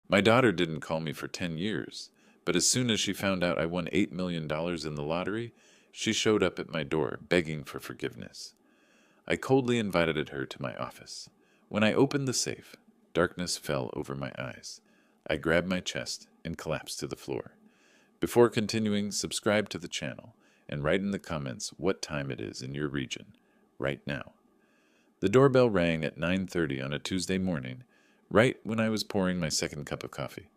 My daughter didn't call me for 10 years, but as soon as she found out I won $8 million in the lottery, she showed up at my door begging for forgiveness. I coldly invited her to my office. When I opened the safe, darkness fell over my eyes. I grabbed my chest and collapsed to the floor. Before continuing, subscribe to the channel and write in the comments what time it is in your region right now. The doorbell rang at 9:30 on a Tuesday morning, right when I was pouring my second cup of coffee.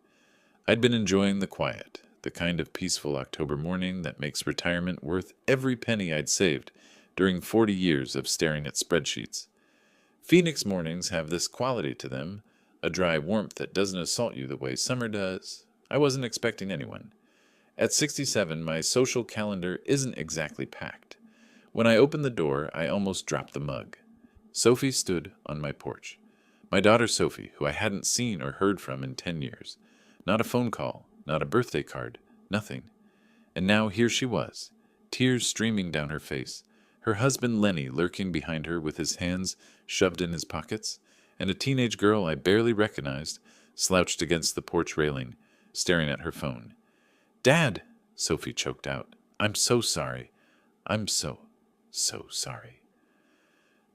I'd been enjoying the quiet, the kind of peaceful October morning that makes retirement worth every penny I'd saved during 40 years of staring at spreadsheets. Phoenix mornings have this quality to them, a dry warmth that doesn't assault you the way summer does. I wasn't expecting anyone. At 67, my social calendar isn't exactly packed. When I opened the door, I almost dropped the mug. Sophie stood on my porch. My daughter Sophie, who I hadn't seen or heard from in 10 years. Not a phone call, not a birthday card, nothing. And now here she was, tears streaming down her face, her husband Lenny lurking behind her with his hands shoved in his pockets, and a teenage girl I barely recognized slouched against the porch railing, staring at her phone. "Dad," Sophie choked out, "I'm so sorry. I'm so sorry."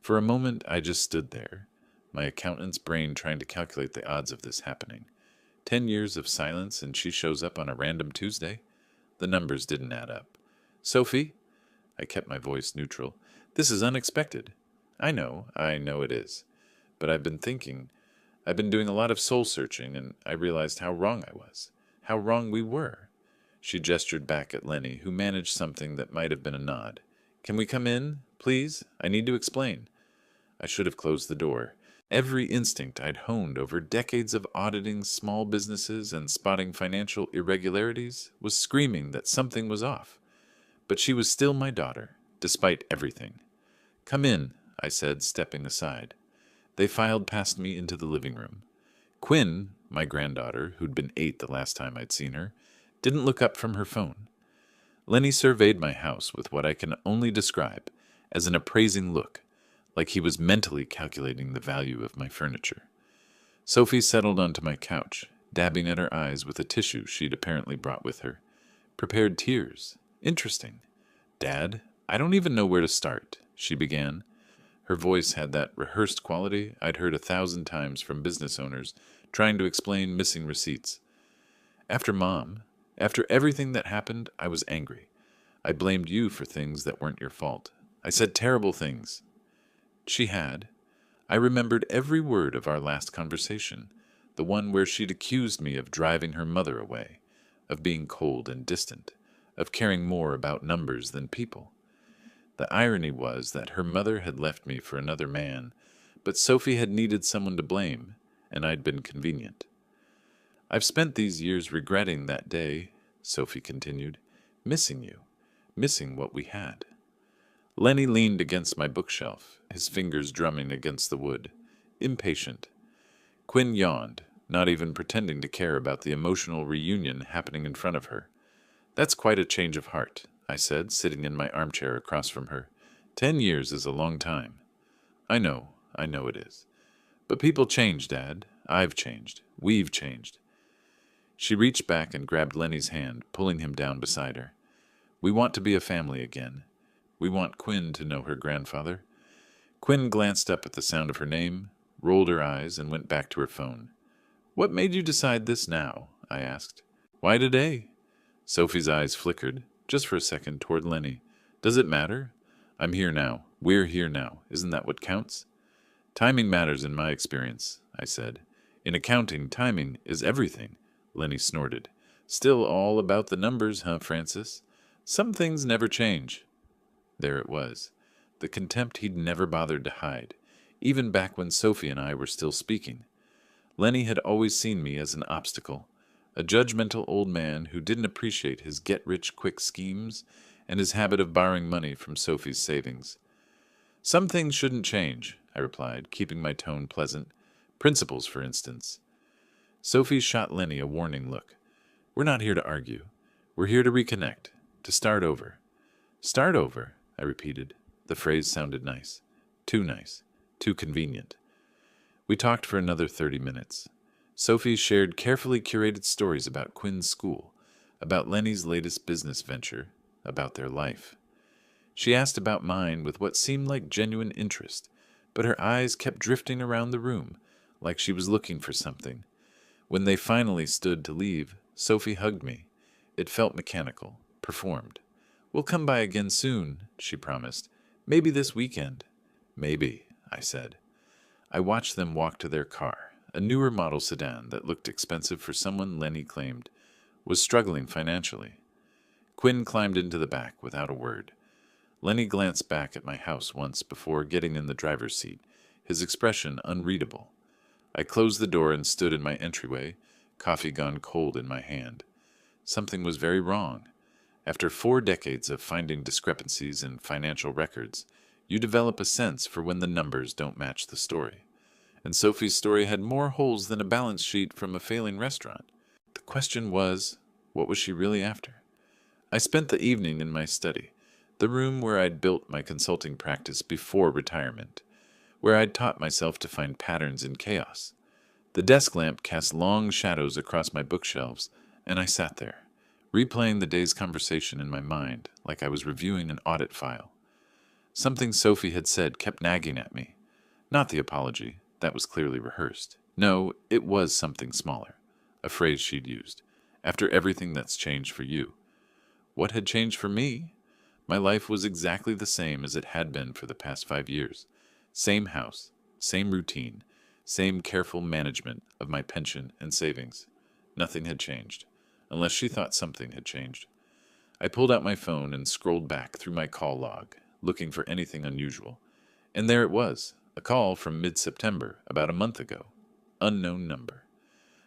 For a moment, I just stood there, my accountant's brain trying to calculate the odds of this happening. 10 years of silence and she shows up on a random Tuesday? The numbers didn't add up. "Sophie?" I kept my voice neutral. "This is unexpected." I know it is. But I've been doing a lot of soul searching, and I realized how wrong I was. How wrong we were. She gestured back at Lenny, who managed something that might have been a nod. "Can we come in, please? I need to explain." I should have closed the door. Every instinct I'd honed over decades of auditing small businesses and spotting financial irregularities was screaming that something was off. But she was still my daughter, despite everything. "Come in," I said, stepping aside. They filed past me into the living room. Quinn, my granddaughter, who'd been 8 the last time I'd seen her, didn't look up from her phone. Lenny surveyed my house with what I can only describe as an appraising look, like he was mentally calculating the value of my furniture. Sophie settled onto my couch, dabbing at her eyes with a tissue she'd apparently brought with her. Prepared tears. Interesting. "Dad, I don't even know where to start," she began. Her voice had that rehearsed quality I'd heard 1,000 times from business owners trying to explain missing receipts. After Mom, after everything that happened, I was angry. I blamed you for things that weren't your fault. I said terrible things. She had. I remembered every word of our last conversation, the one where she'd accused me of driving her mother away, of being cold and distant, of caring more about numbers than people. The irony was that her mother had left me for another man, but Sophie had needed someone to blame, and I'd been convenient. "I've spent these years regretting that day," Sophie continued, "missing you, missing what we had." Lenny leaned against my bookshelf, his fingers drumming against the wood, impatient. Quinn yawned, not even pretending to care about the emotional reunion happening in front of her. "That's quite a change of heart," I said, sitting in my armchair across from her. 10 years is a long time." I know it is. But people change, Dad. I've changed. We've changed." She reached back and grabbed Lenny's hand, pulling him down beside her. "We want to be a family again. We want Quinn to know her grandfather." Quinn glanced up at the sound of her name, rolled her eyes, and went back to her phone. "What made you decide this now?" I asked. "Why today?" Sophie's eyes flickered, just for a second, toward Lenny. "Does it matter? I'm here now. We're here now. Isn't that what counts?" "Timing matters in my experience," I said. "In accounting, timing is everything," Lenny snorted. "Still all about the numbers, huh, Francis? Some things never change." There it was, the contempt he'd never bothered to hide, even back when Sophie and I were still speaking. Lenny had always seen me as an obstacle, a judgmental old man who didn't appreciate his get-rich-quick schemes and his habit of borrowing money from Sophie's savings. "Some things shouldn't change," I replied, keeping my tone pleasant. "Principles, for instance." Sophie shot Lenny a warning look. "We're not here to argue. We're here to reconnect, to start over." "Start over," I repeated. The phrase sounded nice. Too convenient. We talked for another 30 minutes. Sophie shared carefully curated stories about Quinn's school, about Lenny's latest business venture, about their life. She asked about mine with what seemed like genuine interest, but her eyes kept drifting around the room, like she was looking for something. When they finally stood to leave, Sophie hugged me. It felt mechanical, performed. "We'll come by again soon," she promised. "Maybe this weekend." "Maybe," I said. I watched them walk to their car, a newer model sedan that looked expensive for someone Lenny claimed was struggling financially. Quinn climbed into the back without a word. Lenny glanced back at my house once before getting in the driver's seat, his expression unreadable. I closed the door and stood in my entryway, coffee gone cold in my hand. Something was very wrong. After 4 decades of finding discrepancies in financial records, you develop a sense for when the numbers don't match the story. And Sophie's story had more holes than a balance sheet from a failing restaurant. The question was, what was she really after? I spent the evening in my study, the room where I'd built my consulting practice before retirement, where I'd taught myself to find patterns in chaos. The desk lamp cast long shadows across my bookshelves, and I sat there, replaying the day's conversation in my mind like I was reviewing an audit file. Something Sophie had said kept nagging at me. Not the apology, that was clearly rehearsed. No, it was something smaller, a phrase she'd used. "After everything that's changed for you." What had changed for me? My life was exactly the same as it had been for the past 5 years. Same house, same routine, same careful management of my pension and savings. Nothing had changed, unless she thought something had changed. I pulled out my phone and scrolled back through my call log, looking for anything unusual. And there it was, a call from mid-September, about a month ago. Unknown number.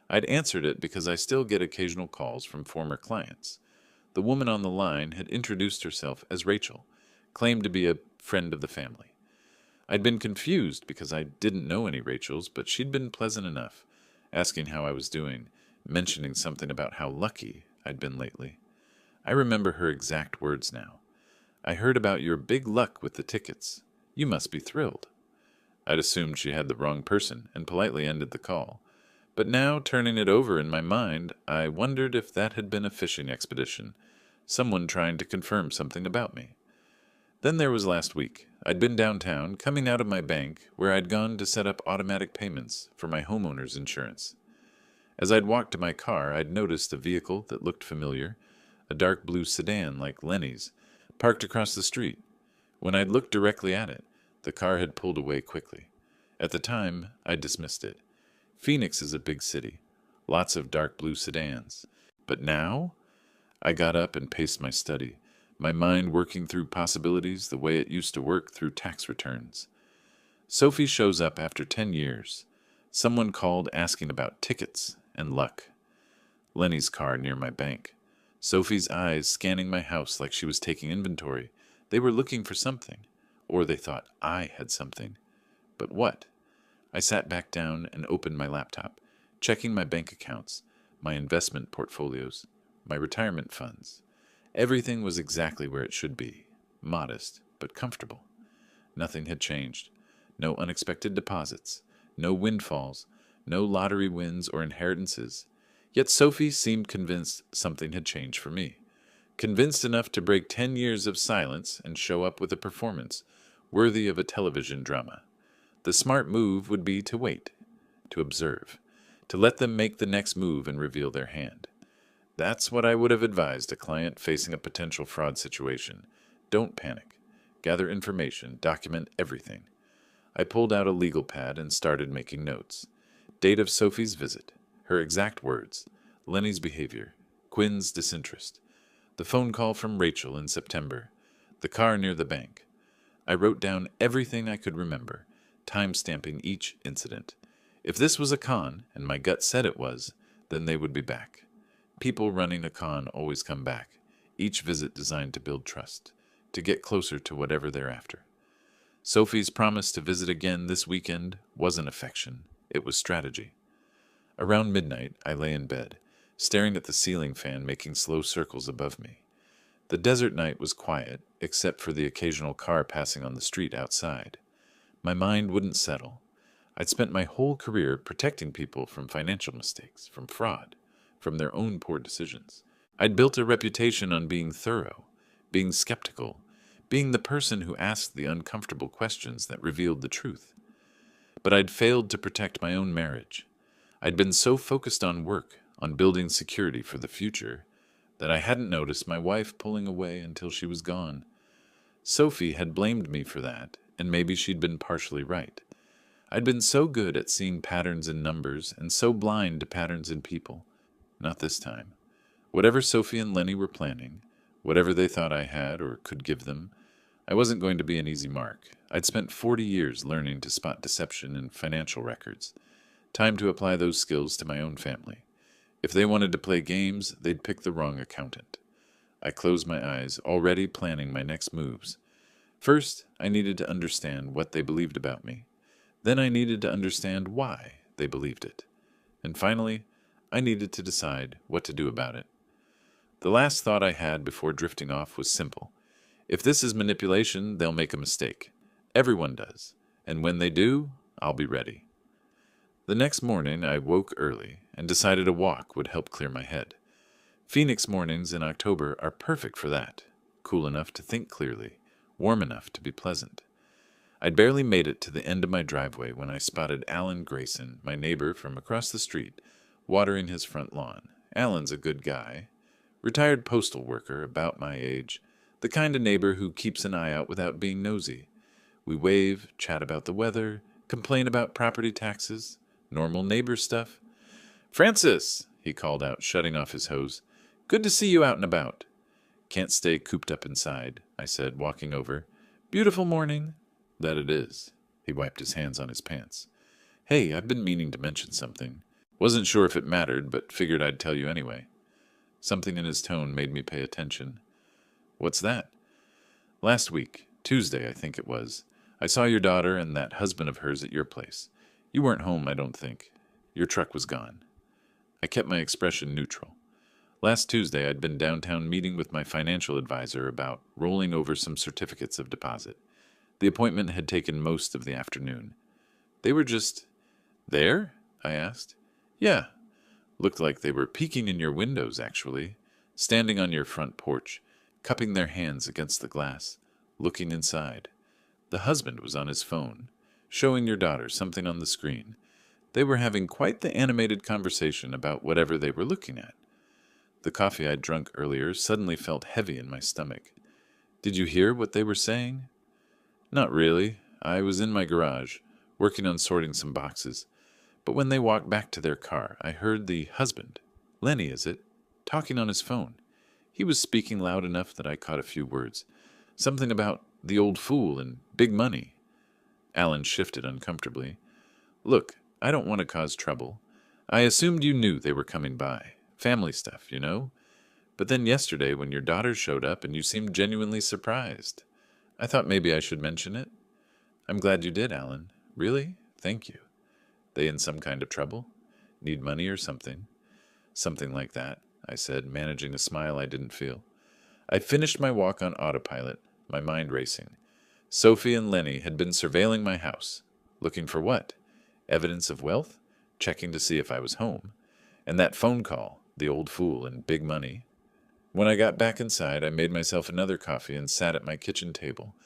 I'd answered it because I still get occasional calls from former clients. The woman on the line had introduced herself as Rachel, claimed to be a friend of the family. I'd been confused because I didn't know any Rachels, but she'd been pleasant enough, asking how I was doing, mentioning something about how lucky I'd been lately. I remember her exact words now. "I heard about your big luck with the tickets. You must be thrilled." I'd assumed she had the wrong person and politely ended the call. But now, turning it over in my mind, I wondered if that had been a fishing expedition, someone trying to confirm something about me. Then there was last week. I'd been downtown, coming out of my bank, where I'd gone to set up automatic payments for my homeowner's insurance. As I'd walked to my car, I'd noticed a vehicle that looked familiar, a dark blue sedan like Lenny's, parked across the street. When I'd looked directly at it, the car had pulled away quickly. At the time, I dismissed it. Phoenix is a big city, lots of dark blue sedans. But now? I got up and paced my study, my mind working through possibilities the way it used to work through tax returns. Sophie shows up after 10 years. Someone called asking about tickets and luck. Lenny's car near my bank. Sophie's eyes scanning my house like she was taking inventory. They were looking for something. Or they thought I had something. But what? I sat back down and opened my laptop, checking my bank accounts, my investment portfolios, my retirement funds. Everything was exactly where it should be, modest but comfortable. Nothing had changed. No unexpected deposits, no windfalls, no lottery wins or inheritances. Yet Sophie seemed convinced something had changed for me. Convinced enough to break 10 years of silence and show up with a performance worthy of a television drama. The smart move would be to wait, to observe, to let them make the next move and reveal their hand. That's what I would have advised a client facing a potential fraud situation. Don't panic. Gather information, document everything. I pulled out a legal pad and started making notes. Date of Sophie's visit, her exact words, Lenny's behavior, Quinn's disinterest, the phone call from Rachel in September, the car near the bank. I wrote down everything I could remember, time-stamping each incident. If this was a con, and my gut said it was, then they would be back. People running a con always come back, each visit designed to build trust, to get closer to whatever they're after. Sophie's promise to visit again this weekend wasn't affection, it was strategy. Around midnight, I lay in bed, staring at the ceiling fan making slow circles above me. The desert night was quiet, except for the occasional car passing on the street outside. My mind wouldn't settle. I'd spent my whole career protecting people from financial mistakes, from fraud, from their own poor decisions. I'd built a reputation on being thorough, being skeptical, being the person who asked the uncomfortable questions that revealed the truth. But I'd failed to protect my own marriage. I'd been so focused on work, on building security for the future, that I hadn't noticed my wife pulling away until she was gone. Sophie had blamed me for that, and maybe she'd been partially right. I'd been so good at seeing patterns in numbers and so blind to patterns in people. Not this time. Whatever Sophie and Lenny were planning, whatever they thought I had or could give them, I wasn't going to be an easy mark. I'd spent 40 years learning to spot deception in financial records. Time to apply those skills to my own family. If they wanted to play games, they'd pick the wrong accountant. I closed my eyes, already planning my next moves. First, I needed to understand what they believed about me. Then I needed to understand why they believed it. And finally, I needed to decide what to do about it. The last thought I had before drifting off was simple. If this is manipulation, they'll make a mistake. Everyone does. And when they do, I'll be ready. The next morning, I woke early and decided a walk would help clear my head. Phoenix mornings in October are perfect for that. Cool enough to think clearly, warm enough to be pleasant. I'd barely made it to the end of my driveway when I spotted Alan Grayson, my neighbor from across the street, watering his front lawn. Alan's a good guy. Retired postal worker, about my age. The kind of neighbor who keeps an eye out without being nosy. We wave, chat about the weather, complain about property taxes, normal neighbor stuff. "Francis," he called out, shutting off his hose. "Good to see you out and about." "Can't stay cooped up inside," I said, walking over. "Beautiful morning." "That it is." He wiped his hands on his pants. "Hey, I've been meaning to mention something. Wasn't sure if it mattered, but figured I'd tell you anyway." Something in his tone made me pay attention. "What's that?" "Last week, Tuesday, I think it was, I saw your daughter and that husband of hers at your place. You weren't home, I don't think. Your truck was gone." I kept my expression neutral. Last Tuesday, I'd been downtown meeting with my financial advisor about rolling over some certificates of deposit. The appointment had taken most of the afternoon. "They were just there?" I asked. "Yeah. Looked like they were peeking in your windows, actually, standing on your front porch, cupping their hands against the glass, looking inside. The husband was on his phone, showing your daughter something on the screen. They were having quite the animated conversation about whatever they were looking at." The coffee I'd drunk earlier suddenly felt heavy in my stomach. "Did you hear what they were saying?" "Not really. I was in my garage, working on sorting some boxes. But when they walked back to their car, I heard the husband, Lenny is it, talking on his phone. He was speaking loud enough that I caught a few words. Something about the old fool and big money." Alan shifted uncomfortably. "Look, I don't want to cause trouble. I assumed you knew they were coming by. Family stuff, you know? But then yesterday when your daughter showed up and you seemed genuinely surprised, I thought maybe I should mention it." "I'm glad you did, Alan. Really? Thank you. They in some kind of trouble? Need money or something?" "Something like that," I said, managing a smile I didn't feel. I finished my walk on autopilot, my mind racing. Sophie and Lenny had been surveilling my house. Looking for what? Evidence of wealth? Checking to see if I was home. And that phone call, the old fool and big money. When I got back inside, I made myself another coffee and sat at my kitchen table,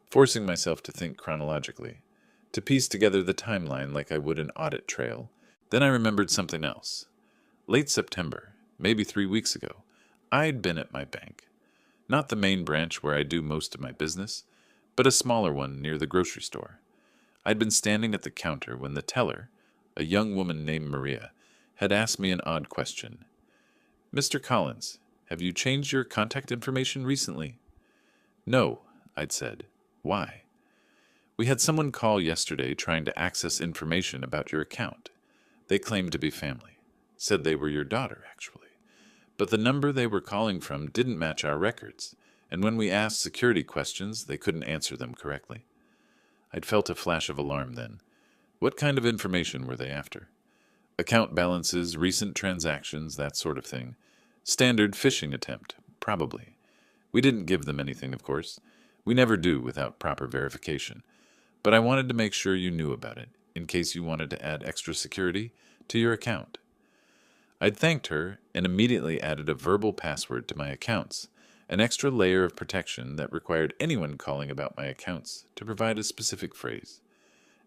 forcing myself to think chronologically, to piece together the timeline like I would an audit trail. Then I remembered something else. Late September, maybe 3 weeks ago, I'd been at my bank. Not the main branch where I do most of my business, but a smaller one near the grocery store. I'd been standing at the counter when the teller, a young woman named Maria, had asked me an odd question. "Mr. Collins, have you changed your contact information recently?" "No," I'd said. "Why?" "We had someone call yesterday trying to access information about your account. They claimed to be family. Said they were your daughter, actually. But the number they were calling from didn't match our records, and when we asked security questions, they couldn't answer them correctly." I'd felt a flash of alarm then. What kind of information were they after? Account balances, recent transactions, that sort of thing. Standard phishing attempt, probably. We didn't give them anything, of course. We never do without proper verification. But I wanted to make sure you knew about it, in case you wanted to add extra security to your account. I'd thanked her and immediately added a verbal password to my accounts, an extra layer of protection that required anyone calling about my accounts to provide a specific phrase.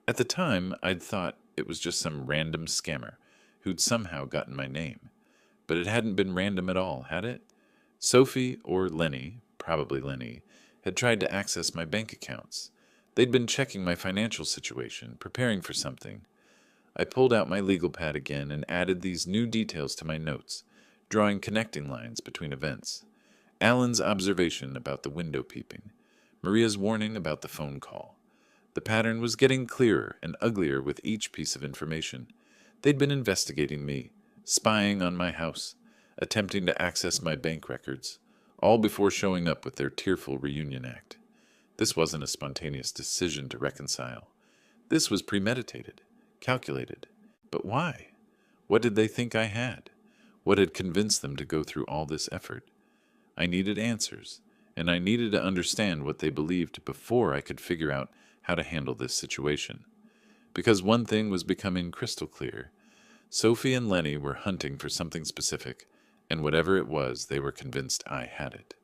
At the time, I'd thought it was just some random scammer who'd somehow gotten my name. But it hadn't been random at all, had it? Sophie or Lenny, probably Lenny, had tried to access my bank accounts. They'd been checking my financial situation, preparing for something. I pulled out my legal pad again and added these new details to my notes, drawing connecting lines between events. Alan's observation about the window peeping, Maria's warning about the phone call. The pattern was getting clearer and uglier with each piece of information. They'd been investigating me, spying on my house, attempting to access my bank records, all before showing up with their tearful reunion act. This wasn't a spontaneous decision to reconcile. This was premeditated, calculated. But why? What did they think I had? What had convinced them to go through all this effort? I needed answers, and I needed to understand what they believed before I could figure out how to handle this situation. Because one thing was becoming crystal clear. Sophie and Lenny were hunting for something specific, and whatever it was, they were convinced I had it.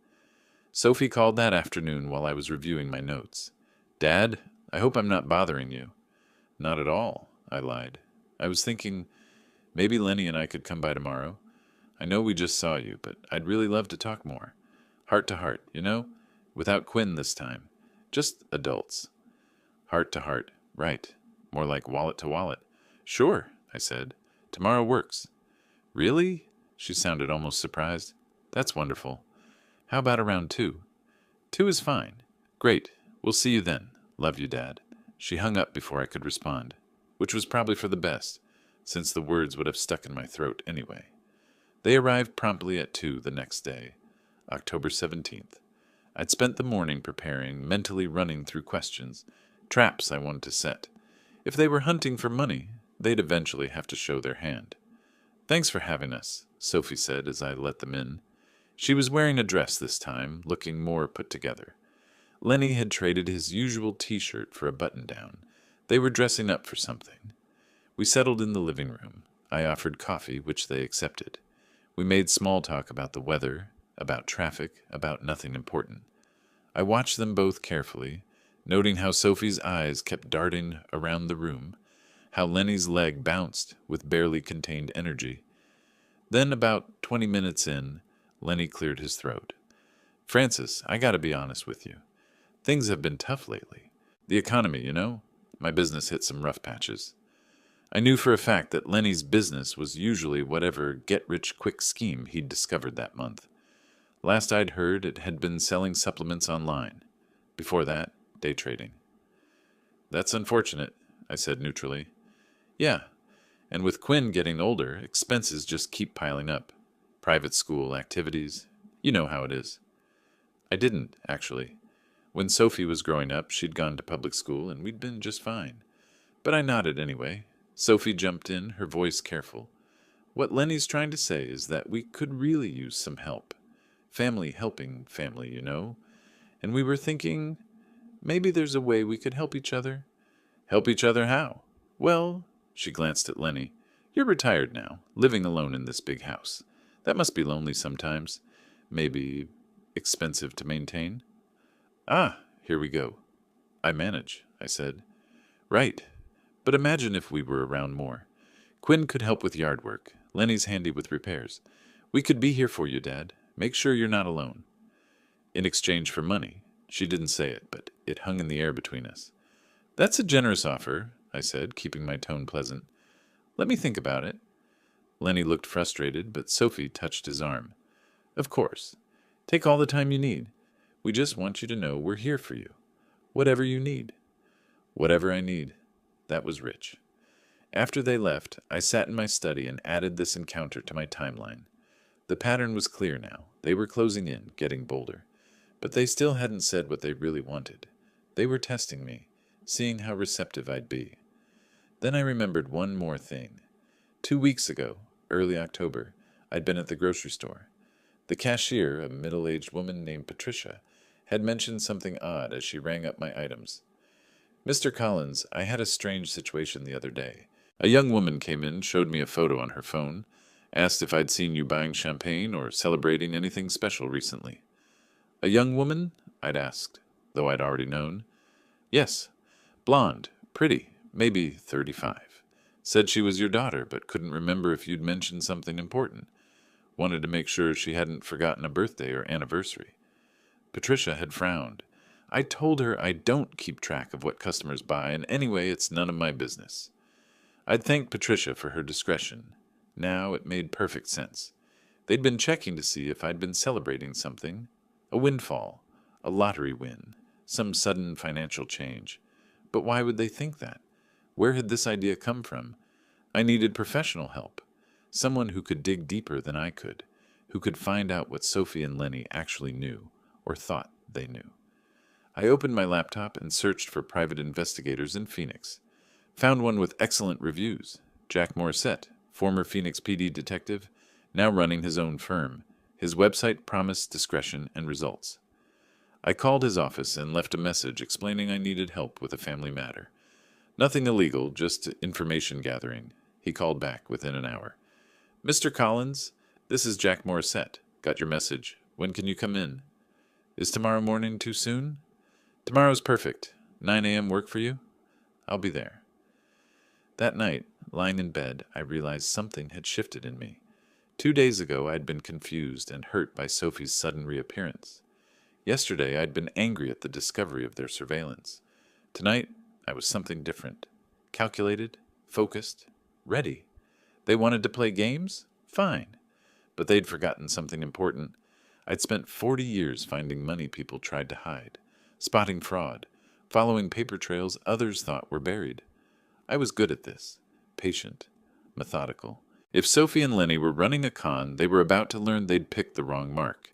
Sophie called that afternoon while I was reviewing my notes. "Dad, I hope I'm not bothering you." "Not at all," I lied. "I was thinking maybe Lenny and I could come by tomorrow. I know we just saw you, but I'd really love to talk more. Heart to heart, you know? Without Quinn this time. Just adults." Heart to heart, right. More like wallet to wallet. "Sure," I said. "Tomorrow works." "Really?" She sounded almost surprised. "That's wonderful. How about around 2? 2 is fine. Great. We'll see you then. Love you, Dad." She hung up before I could respond, which was probably for the best, since the words would have stuck in my throat anyway. They arrived promptly at 2 the next day, October 17th. I'd spent the morning preparing, mentally running through questions, traps I wanted to set. If they were hunting for money, they'd eventually have to show their hand. "Thanks for having us," Sophie said as I let them in. She was wearing a dress this time, looking more put together. Lenny had traded his usual T-shirt for a button-down. They were dressing up for something. We settled in the living room. I offered coffee, which they accepted. We made small talk about the weather, about traffic, about nothing important. I watched them both carefully, noting how Sophie's eyes kept darting around the room, how Lenny's leg bounced with barely contained energy. Then, about 20 minutes in, Lenny cleared his throat. "Francis, I gotta be honest with you. Things have been tough lately. The economy, you know? My business hit some rough patches." I knew for a fact that Lenny's business was usually whatever get-rich-quick scheme he'd discovered that month. Last I'd heard, it had been selling supplements online. Before that, day trading. "That's unfortunate," I said neutrally. "Yeah, and with Quinn getting older, expenses just keep piling up. Private school, activities, you know how it is." I didn't, actually. When Sophie was growing up, she'd gone to public school, and we'd been just fine. But I nodded anyway. Sophie jumped in, her voice careful. "What Lenny's trying to say is that we could really use some help. Family helping family, you know. And we were thinking, maybe there's a way we could help each other." "Help each other how?" "Well," she glanced at Lenny, "you're retired now, living alone in this big house. That must be lonely sometimes. Maybe expensive to maintain." "Ah, here we go." "I manage," I said. "Right. But imagine if we were around more. Quinn could help with yard work. Lenny's handy with repairs. We could be here for you, Dad. Make sure you're not alone." "In exchange for money." She didn't say it, but it hung in the air between us. "That's a generous offer," I said, keeping my tone pleasant. "Let me think about it." Lenny looked frustrated, but Sophie touched his arm. "Of course. Take all the time you need. We just want you to know we're here for you. Whatever you need." Whatever I need. That was rich. After they left, I sat in my study and added this encounter to my timeline. The pattern was clear now. They were closing in, getting bolder. But they still hadn't said what they really wanted. They were testing me, seeing how receptive I'd be. Then I remembered one more thing. 2 weeks ago, early October, I'd been at the grocery store. The cashier, a middle-aged woman named Patricia, had mentioned something odd as she rang up my items. Mr. Collins, I had a strange situation the other day. A young woman came in, showed me a photo on her phone, asked if I'd seen you buying champagne or celebrating anything special recently. A young woman? I'd asked, though I'd already known. Yes, blonde, pretty, maybe 35. Said she was your daughter, but couldn't remember if you'd mentioned something important. Wanted to make sure she hadn't forgotten a birthday or anniversary. Patricia had frowned. I told her I don't keep track of what customers buy, and anyway, it's none of my business. I'd thanked Patricia for her discretion. Now it made perfect sense. They'd been checking to see if I'd been celebrating something. A windfall, a lottery win, some sudden financial change. But why would they think that? Where had this idea come from? I needed professional help. Someone who could dig deeper than I could, who could find out what Sophie and Lenny actually knew, or thought they knew. I opened my laptop and searched for private investigators in Phoenix. Found one with excellent reviews. Jack Morissette, former Phoenix PD detective, now running his own firm. His website promised discretion and results. I called his office and left a message explaining I needed help with a family matter. Nothing illegal, just information gathering. He called back within an hour. Mr. Collins, this is Jack Morissette. Got your message. When can you come in? Is tomorrow morning too soon? Tomorrow's perfect. 9 a.m. work for you? I'll be there. That night, lying in bed, I realized something had shifted in me. 2 days ago, I'd been confused and hurt by Sophie's sudden reappearance. Yesterday, I'd been angry at the discovery of their surveillance. Tonight, I was something different. Calculated, focused, ready. They wanted to play games? Fine. But they'd forgotten something important. I'd spent 40 years finding money people tried to hide, spotting fraud, following paper trails others thought were buried. I was good at this, patient, methodical. If Sophie and Lenny were running a con, they were about to learn they'd picked the wrong mark.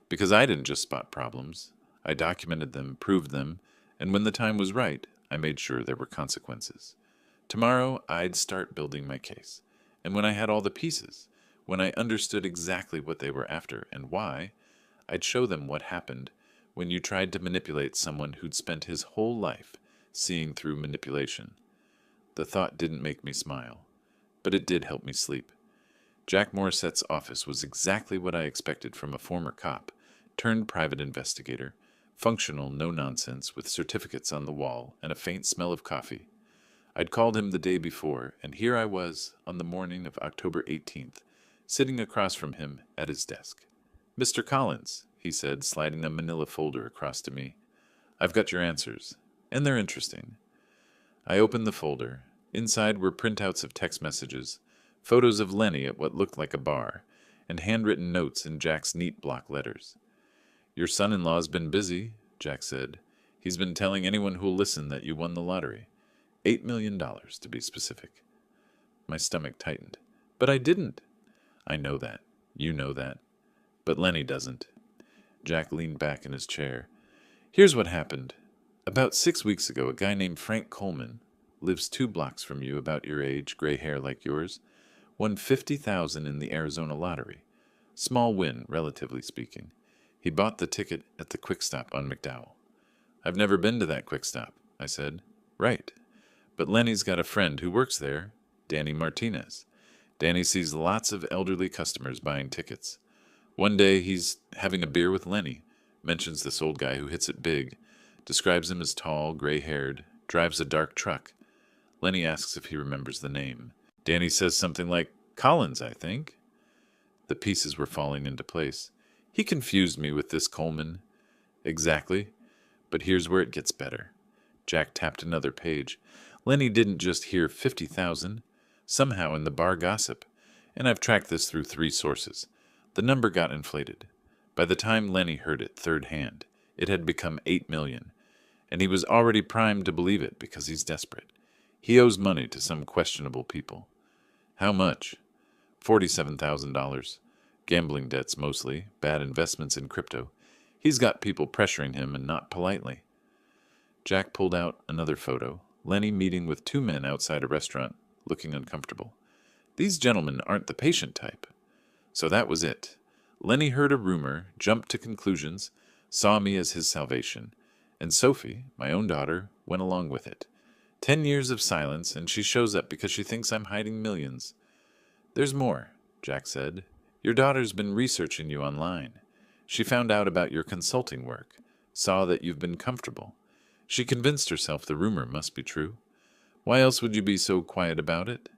Because I didn't just spot problems. I documented them, proved them, and when the time was right, I made sure there were consequences. Tomorrow, I'd start building my case. And when I had all the pieces, when I understood exactly what they were after and why, I'd show them what happened when you tried to manipulate someone who'd spent his whole life seeing through manipulation. The thought didn't make me smile, but it did help me sleep. Jack Morissette's office was exactly what I expected from a former cop, turned private investigator, functional, no-nonsense, with certificates on the wall and a faint smell of coffee. I'd called him the day before, and here I was on the morning of October 18th, sitting across from him at his desk. Mr. Collins, he said, sliding a manila folder across to me. I've got your answers, and they're interesting. I opened the folder. Inside were printouts of text messages, photos of Lenny at what looked like a bar, and handwritten notes in Jack's neat block letters. Your son-in-law's been busy, Jack said. He's been telling anyone who'll listen that you won the lottery. $8 million, to be specific. My stomach tightened. But I didn't. I know that. You know that. But Lenny doesn't. Jack leaned back in his chair. Here's what happened. About 6 weeks ago, a guy named Frank Coleman, lives 2 blocks from you, about your age, gray hair like yours, won $50,000 in the Arizona lottery. Small win, relatively speaking. He bought the ticket at the Quick Stop on McDowell. I've never been to that Quick Stop, I said. Right. But Lenny's got a friend who works there, Danny Martinez. Danny sees lots of elderly customers buying tickets. One day he's having a beer with Lenny, mentions this old guy who hits it big, describes him as tall, gray-haired, drives a dark truck. Lenny asks if he remembers the name. Danny says something like, Collins, I think. The pieces were falling into place. He confused me with this Coleman. Exactly. But here's where it gets better. Jack tapped another page. Lenny didn't just hear 50,000. Somehow in the bar gossip, and I've tracked this through 3 sources, the number got inflated. By the time Lenny heard it third hand, it had become 8 million, and he was already primed to believe it because he's desperate. He owes money to some questionable people. How much? $47,000. Gambling debts mostly, bad investments in crypto. He's got people pressuring him, and not politely. Jack pulled out another photo. Lenny meeting with 2 men outside a restaurant, looking uncomfortable. These gentlemen aren't the patient type. So that was it. Lenny heard a rumor, jumped to conclusions, saw me as his salvation. And Sophie, my own daughter, went along with it. 10 years of silence, and she shows up because she thinks I'm hiding millions. There's more, Jack said. Your daughter's been researching you online. She found out about your consulting work, saw that you've been comfortable. She convinced herself the rumor must be true. Why else would you be so quiet about it?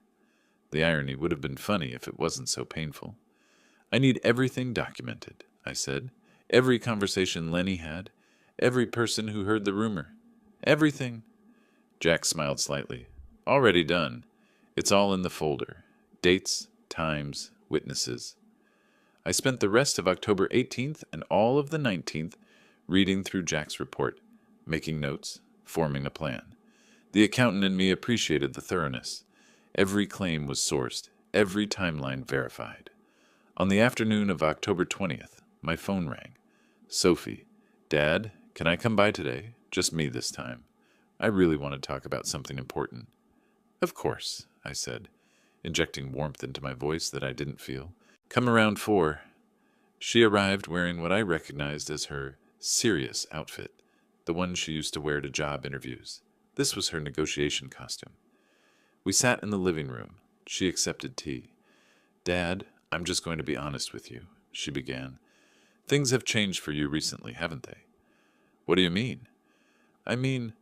The irony would have been funny if it wasn't so painful. I need everything documented, I said. Every conversation Lenny had, every person who heard the rumor. Everything. Jack smiled slightly. Already done. It's all in the folder. Dates, times, witnesses. I spent the rest of October 18th and all of the 19th reading through Jack's report, making notes, forming a plan. The accountant and me appreciated the thoroughness. Every claim was sourced, every timeline verified. On the afternoon of October 20th, my phone rang. Sophie, Dad, can I come by today? Just me this time. I really want to talk about something important. Of course, I said, injecting warmth into my voice that I didn't feel. Come around 4. She arrived wearing what I recognized as her serious outfit, the one she used to wear to job interviews. This was her negotiation costume. We sat in the living room. She accepted tea. Dad, I'm just going to be honest with you, she began. Things have changed for you recently, haven't they? What do you mean? I mean,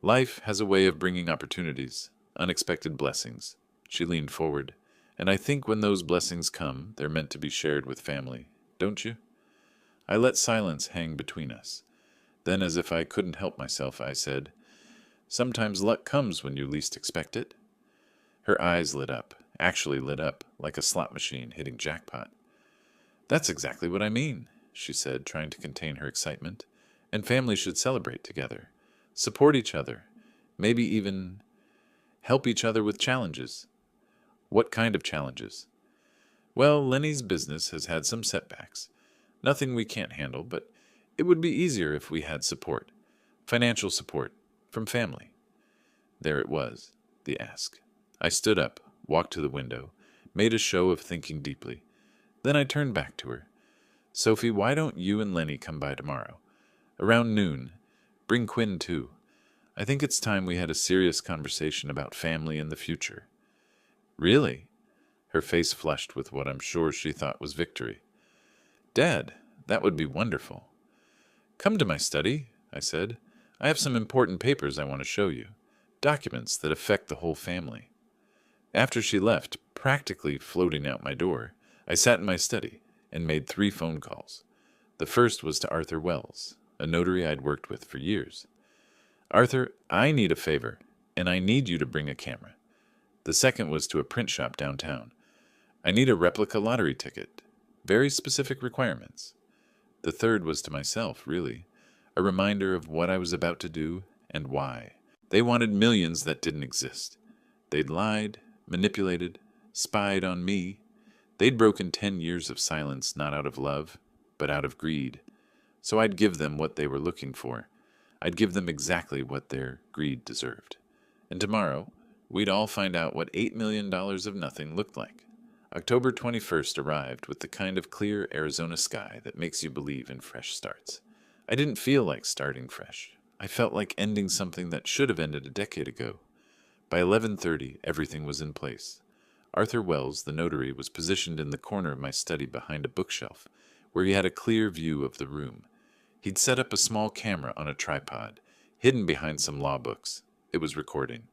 life has a way of bringing opportunities, unexpected blessings. She leaned forward. And I think when those blessings come, they're meant to be shared with family, don't you? I let silence hang between us. Then, as if I couldn't help myself, I said, Sometimes luck comes when you least expect it. Her eyes lit up, actually lit up, like a slot machine hitting jackpot. That's exactly what I mean, she said, trying to contain her excitement. And families should celebrate together, support each other, maybe even help each other with challenges. What kind of challenges? Well, Lenny's business has had some setbacks. Nothing we can't handle, but it would be easier if we had support. Financial support. From family. There it was, the ask. I stood up, walked to the window, made a show of thinking deeply. Then I turned back to her. Sophie, why don't you and Lenny come by tomorrow? Around noon. Bring Quinn, too. I think it's time we had a serious conversation about family and the future. Really? Her face flushed with what I'm sure she thought was victory. Dad, that would be wonderful. Come to my study, I said. I have some important papers I want to show you. Documents that affect the whole family. After she left, practically floating out my door, I sat in my study and made 3 phone calls. The first was to Arthur Wells, a notary I'd worked with for years. Arthur, I need a favor, and I need you to bring a camera. The second was to a print shop downtown. I need a replica lottery ticket. Very specific requirements. The third was to myself, really. A reminder of what I was about to do and why. They wanted millions that didn't exist. They'd lied, manipulated, spied on me. They'd broken 10 years of silence not out of love, but out of greed. So I'd give them what they were looking for. I'd give them exactly what their greed deserved. And tomorrow, we'd all find out what $8 million of nothing looked like. October 21st arrived with the kind of clear Arizona sky that makes you believe in fresh starts. I didn't feel like starting fresh. I felt like ending something that should have ended a decade ago. By 11:30, everything was in place. Arthur Wells, the notary, was positioned in the corner of my study behind a bookshelf, where he had a clear view of the room. He'd set up a small camera on a tripod, hidden behind some law books. It was recording.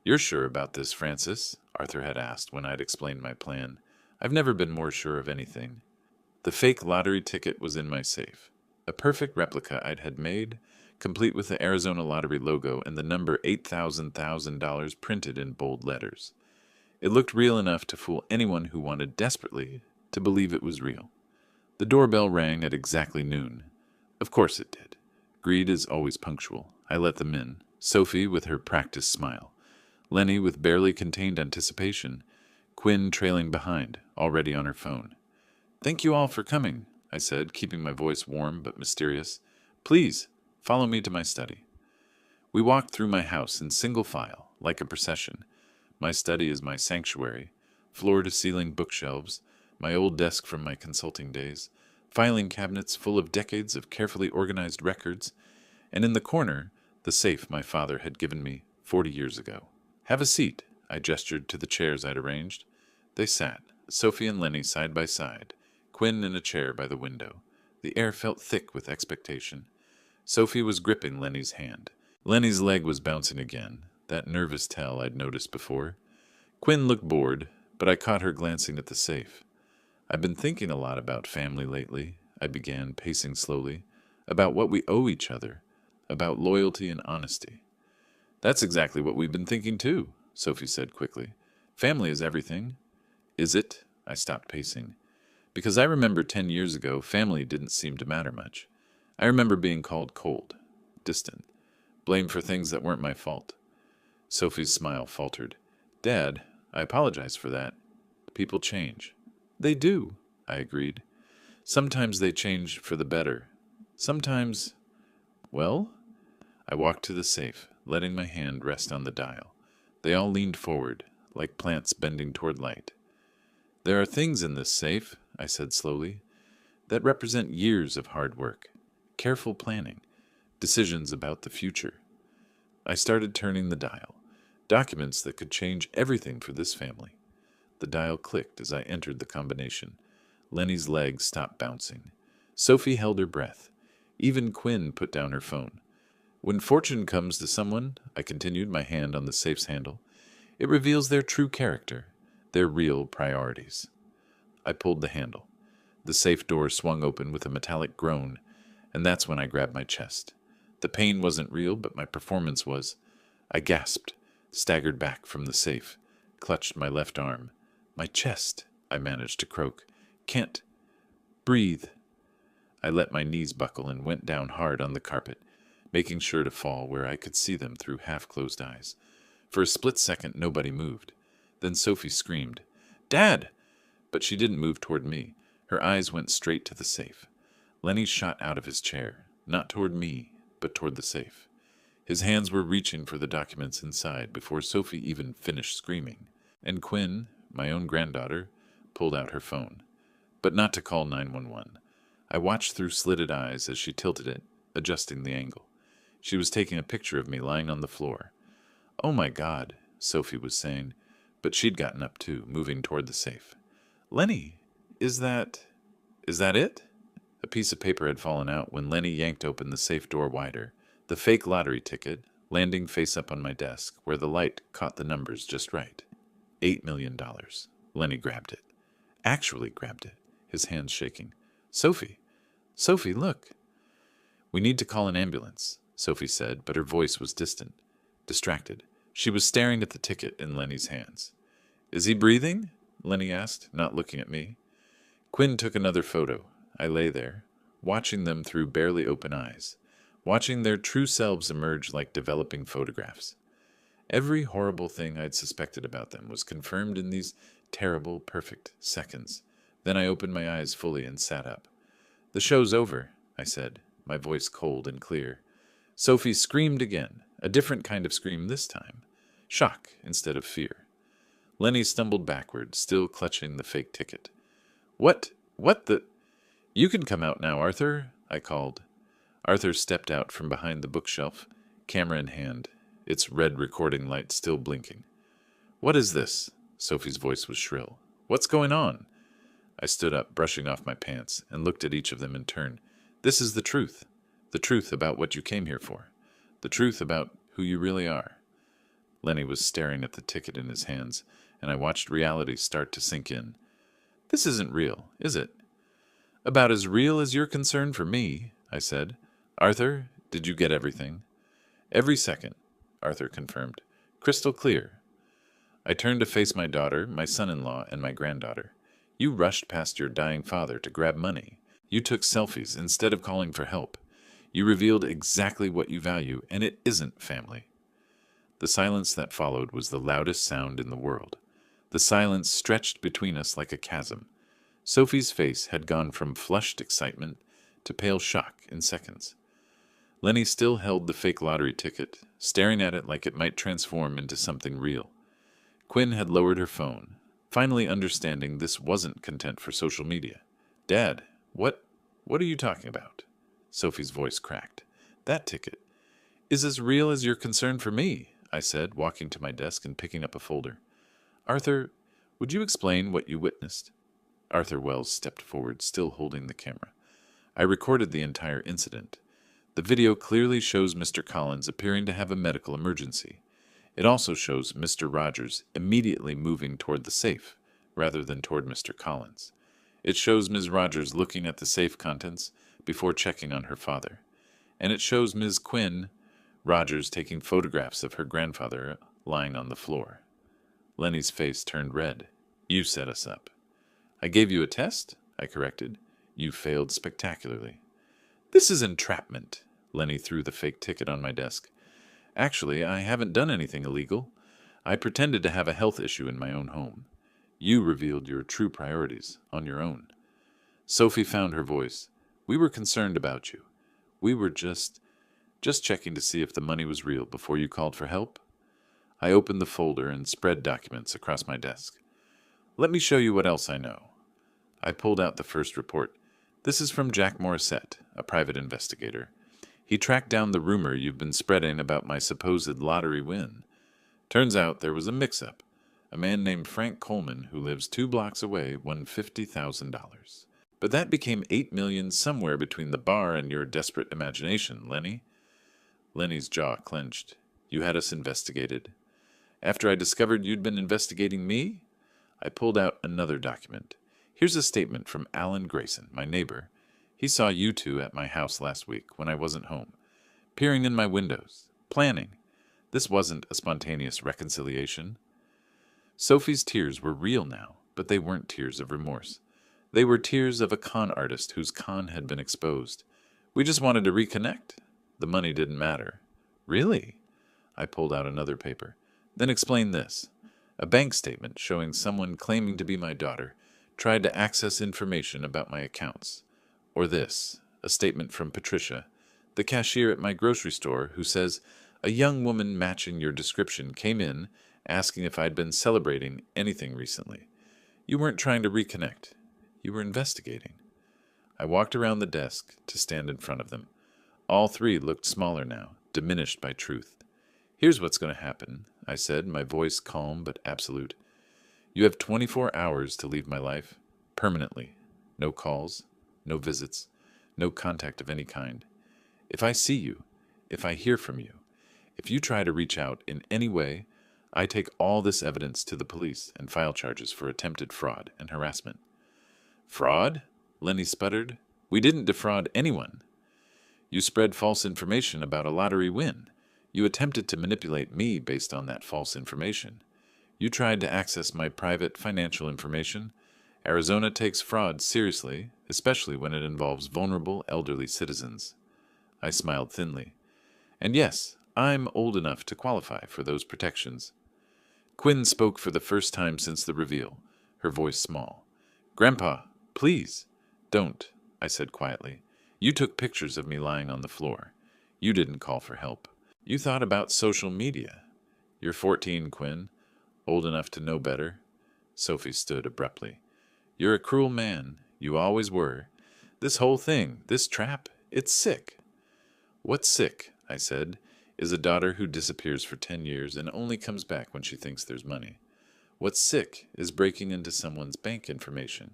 You're sure about this, Francis? Arthur had asked when I'd explained my plan. I've never been more sure of anything. The fake lottery ticket was in my safe. A perfect replica I'd had made, complete with the Arizona Lottery logo and the number $8,000 printed in bold letters. It looked real enough to fool anyone who wanted desperately to believe it was real. The doorbell rang at exactly noon. Of course it did. Greed is always punctual. I let them in. Sophie with her practiced smile. Lenny with barely contained anticipation. Quinn trailing behind, already on her phone. Thank you all for coming, I said, keeping my voice warm but mysterious. Please, follow me to my study. We walked through my house in single file, like a procession. My study is my sanctuary, floor-to-ceiling bookshelves, my old desk from my consulting days, filing cabinets full of decades of carefully organized records, and in the corner, The safe my father had given me 40 years ago. "Have a seat," I gestured to the chairs I'd arranged. They sat, Sophie and Lenny side by side, Quinn in a chair by the window. The air felt thick with expectation. Sophie was gripping Lenny's hand. Lenny's leg was bouncing again, that nervous tell I'd noticed before. Quinn looked bored, but I caught her glancing at the safe. "I've been thinking a lot about family lately," I began, pacing slowly, "about what we owe each other, about loyalty and honesty." "That's exactly what we've been thinking too," Sophie said quickly. "Family is everything." "Is it?" I stopped pacing. Because I remember 10 years ago, family didn't seem to matter much. I remember being called cold, distant, blamed for things that weren't my fault. Sophie's smile faltered. "Dad, I apologize for that. People change." "They do," I agreed. "Sometimes they change for the better. Sometimes—" "Well?" I walked to the safe, letting my hand rest on the dial. They all leaned forward, like plants bending toward light. "There are things in this safe," I said slowly, "that represent years of hard work, careful planning, decisions about the future." I started turning the dial, documents that could change everything for this family. The dial clicked as I entered the combination. Lenny's legs stopped bouncing. Sophie held her breath. Even Quinn put down her phone. "When fortune comes to someone," I continued, my hand on the safe's handle, "it reveals their true character, their real priorities." I pulled the handle. The safe door swung open with a metallic groan, and that's when I grabbed my chest. The pain wasn't real, but my performance was. I gasped, staggered back from the safe, clutched my left arm. "My chest," I managed to croak. "Can't breathe." I let my knees buckle and went down hard on the carpet, making sure to fall where I could see them through half-closed eyes. For a split second, nobody moved. Then Sophie screamed, "Dad!" But she didn't move toward me. Her eyes went straight to the safe. Lenny shot out of his chair, not toward me, but toward the safe. His hands were reaching for the documents inside before Sophie even finished screaming. And Quinn, my own granddaughter, pulled out her phone. But not to call 911. I watched through slitted eyes as she tilted it, adjusting the angle. She was taking a picture of me lying on the floor. "Oh my God," Sophie was saying, but she'd gotten up too, moving toward the safe. "Lenny, is that it?" A piece of paper had fallen out when Lenny yanked open the safe door wider. The fake lottery ticket, landing face up on my desk, where the light caught the numbers just right. $8 million. Lenny grabbed it. Actually grabbed it, his hands shaking. Sophie, look." "We need to call an ambulance," Sophie said, but her voice was distant, distracted. She was staring at the ticket in Lenny's hands. "Is he breathing?" Lenny asked, not looking at me. Quinn took another photo. I lay there, watching them through barely open eyes, watching their true selves emerge like developing photographs. Every horrible thing I'd suspected about them was confirmed in these terrible, perfect seconds. Then I opened my eyes fully and sat up. "The show's over," I said, my voice cold and clear. Sophie screamed again, a different kind of scream this time. Shock instead of fear. Lenny stumbled backward, still clutching the fake ticket. What the... "You can come out now, Arthur," I called. Arthur stepped out from behind the bookshelf, camera in hand, its red recording light still blinking. "What is this?" Sophie's voice was shrill. "What's going on?" I stood up, brushing off my pants, and looked at each of them in turn. "This is the truth. The truth about what you came here for. The truth about who you really are." Lenny was staring at the ticket in his hands, and I watched reality start to sink in. "This isn't real, is it?" "About as real as you're concerned for me," I said. "Arthur, did you get everything?" "Every second," Arthur confirmed. "Crystal clear." I turned to face my daughter, my son-in-law, and my granddaughter. "You rushed past your dying father to grab money. You took selfies instead of calling for help. You revealed exactly what you value, and it isn't family." The silence that followed was the loudest sound in the world. The silence stretched between us like a chasm. Sophie's face had gone from flushed excitement to pale shock in seconds. Lenny still held the fake lottery ticket, staring at it like it might transform into something real. Quinn had lowered her phone, finally understanding this wasn't content for social media. "Dad, what are you talking about?" Sophie's voice cracked. "That ticket. is as real as your concern for me, I said, walking to my desk and picking up a folder. Arthur, would you explain what you witnessed? Arthur Wells stepped forward, still holding the camera. I recorded the entire incident. The video clearly shows Mr. Collins appearing to have a medical emergency. It also shows Mr. Rogers immediately moving toward the safe, rather than toward Mr. Collins. It shows Ms. Rogers looking at the safe contents before checking on her father. And it shows Ms. Quinn Rogers taking photographs of her grandfather lying on the floor. Lenny's face turned red. You set us up. I gave you a test, I corrected. You failed spectacularly. This is entrapment. Lenny threw the fake ticket on my desk. Actually, I haven't done anything illegal. I pretended to have a health issue in my own home. You revealed your true priorities on your own. Sophie found her voice. We were concerned about you. We were just checking to see if the money was real before you called for help. I opened the folder and spread documents across my desk. Let me show you what else I know. I pulled out the first report. This is from Jack Morissette, a private investigator. He tracked down the rumor you've been spreading about my supposed lottery win. Turns out there was a mix-up. A man named Frank Coleman, who lives 2 blocks away, won $50,000. But that became $8 million somewhere between the bar and your desperate imagination, Lenny. Lenny's jaw clenched. You had us investigated. After I discovered you'd been investigating me, I pulled out another document. Here's a statement from Alan Grayson, my neighbor. He saw you two at my house last week when I wasn't home, peering in my windows, planning. This wasn't a spontaneous reconciliation. Sophie's tears were real now, but they weren't tears of remorse. They were tears of a con artist whose con had been exposed. We just wanted to reconnect. The money didn't matter. Really? I pulled out another paper. Then explain this. A bank statement showing someone claiming to be my daughter tried to access information about my accounts. Or this, a statement from Patricia, the cashier at my grocery store, who says, a young woman matching your description came in asking if I'd been celebrating anything recently. You weren't trying to reconnect. You were investigating. I walked around the desk to stand in front of them. All 3 looked smaller now, diminished by truth. Here's what's going to happen, I said, my voice calm but absolute. You have 24 hours to leave my life, permanently. No calls, no visits, no contact of any kind. If I see you, if I hear from you, if you try to reach out in any way, I take all this evidence to the police and file charges for attempted fraud and harassment. Fraud? Lenny sputtered. We didn't defraud anyone. You spread false information about a lottery win. You attempted to manipulate me based on that false information. You tried to access my private financial information. Arizona takes fraud seriously, especially when it involves vulnerable elderly citizens. I smiled thinly. And yes, I'm old enough to qualify for those protections. Quinn spoke for the first time since the reveal, her voice small. Grandpa, please. Don't, I said quietly. You took pictures of me lying on the floor. You didn't call for help. You thought about social media. You're 14, Quinn. Old enough to know better. Sophie stood abruptly. You're a cruel man. You always were. This whole thing, this trap, it's sick. What's sick, I said, is a daughter who disappears for 10 years and only comes back when she thinks there's money. What's sick is breaking into someone's bank information.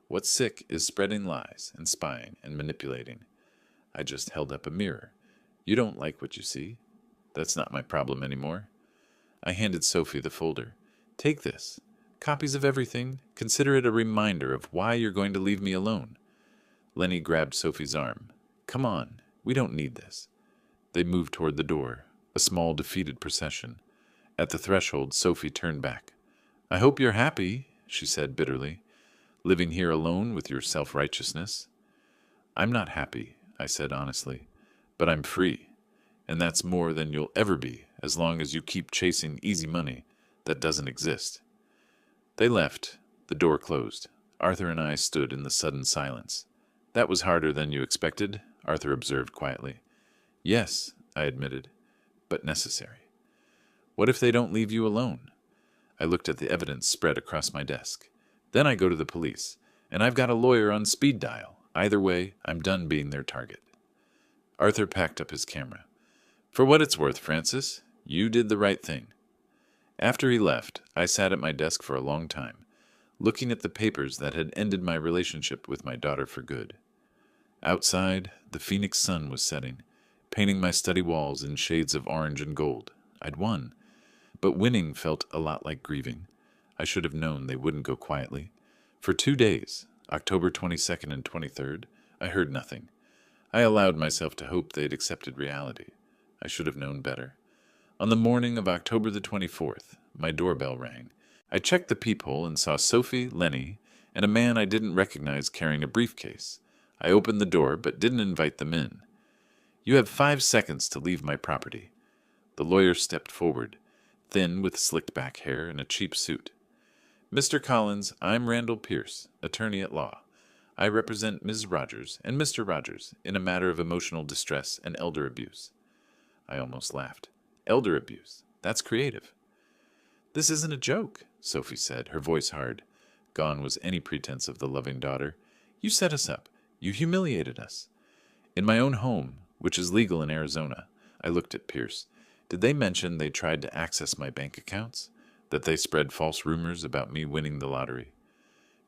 What's sick is spreading lies and spying and manipulating. I just held up a mirror. You don't like what you see. That's not my problem anymore. I handed Sophie the folder. Take this. Copies of everything. Consider it a reminder of why you're going to leave me alone. Lenny grabbed Sophie's arm. Come on. We don't need this. They moved toward the door, a small defeated procession. At the threshold, Sophie turned back. I hope you're happy, she said bitterly, living here alone with your self-righteousness. I'm not happy, I said honestly, but I'm free, and that's more than you'll ever be as long as you keep chasing easy money that doesn't exist. They left. The door closed. Arthur and I stood in the sudden silence. That was harder than you expected, Arthur observed quietly. Yes, I admitted, but necessary. What if they don't leave you alone? I looked at the evidence spread across my desk. Then I go to the police, and I've got a lawyer on speed dial. Either way, I'm done being their target. Arthur packed up his camera. For what it's worth, Francis, you did the right thing. After he left, I sat at my desk for a long time, looking at the papers that had ended my relationship with my daughter for good. Outside, the Phoenix sun was setting, painting my study walls in shades of orange and gold. I'd won, but winning felt a lot like grieving. I should have known they wouldn't go quietly. For 2 days, October 22nd and 23rd, I heard nothing. I allowed myself to hope they'd accepted reality. I should have known better. On the morning of October the 24th, my doorbell rang. I checked the peephole and saw Sophie, Lenny, and a man I didn't recognize carrying a briefcase. I opened the door but didn't invite them in. You have 5 seconds to leave my property. The lawyer stepped forward, thin with slicked back hair and a cheap suit. Mr. Collins, I'm Randall Pierce, attorney at law. I represent Ms. Rogers and Mr. Rogers in a matter of emotional distress and elder abuse. I almost laughed. Elder abuse. That's creative. This isn't a joke, Sophie said, her voice hard. Gone was any pretense of the loving daughter. You set us up. You humiliated us. In my own home, which is legal in Arizona, I looked at Pierce. Did they mention they tried to access my bank accounts? That they spread false rumors about me winning the lottery?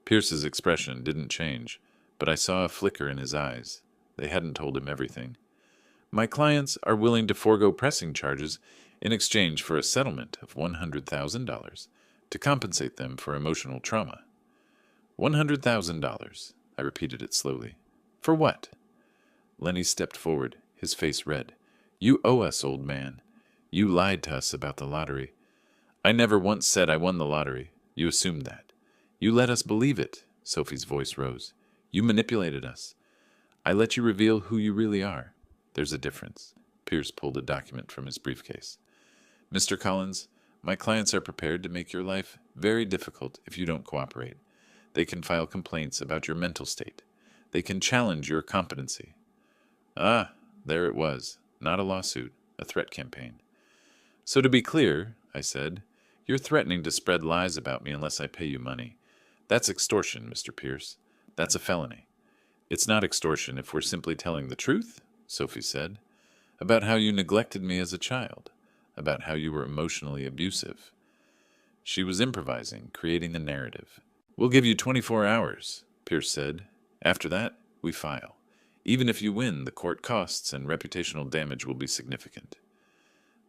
Pierce's expression didn't change, but I saw a flicker in his eyes. They hadn't told him everything. My clients are willing to forego pressing charges in exchange for a settlement of $100,000 to compensate them for emotional trauma. $100,000. I repeated it slowly. For what? Lenny stepped forward, his face red. You owe us, old man. You lied to us about the lottery. I never once said I won the lottery. You assumed that. You let us believe it. Sophie's voice rose. You manipulated us. I let you reveal who you really are. There's a difference. Pierce pulled a document from his briefcase. Mr. Collins, my clients are prepared to make your life very difficult if you don't cooperate. They can file complaints about your mental state. They can challenge your competency. Ah, there it was. Not a lawsuit, a threat campaign. So to be clear, I said, you're threatening to spread lies about me unless I pay you money. That's extortion, Mr. Pierce. That's a felony. It's not extortion if we're simply telling the truth, Sophie said, about how you neglected me as a child, about how you were emotionally abusive. She was improvising, creating a narrative. We'll give you 24 hours, Pierce said. After that, we file. Even if you win, the court costs and reputational damage will be significant.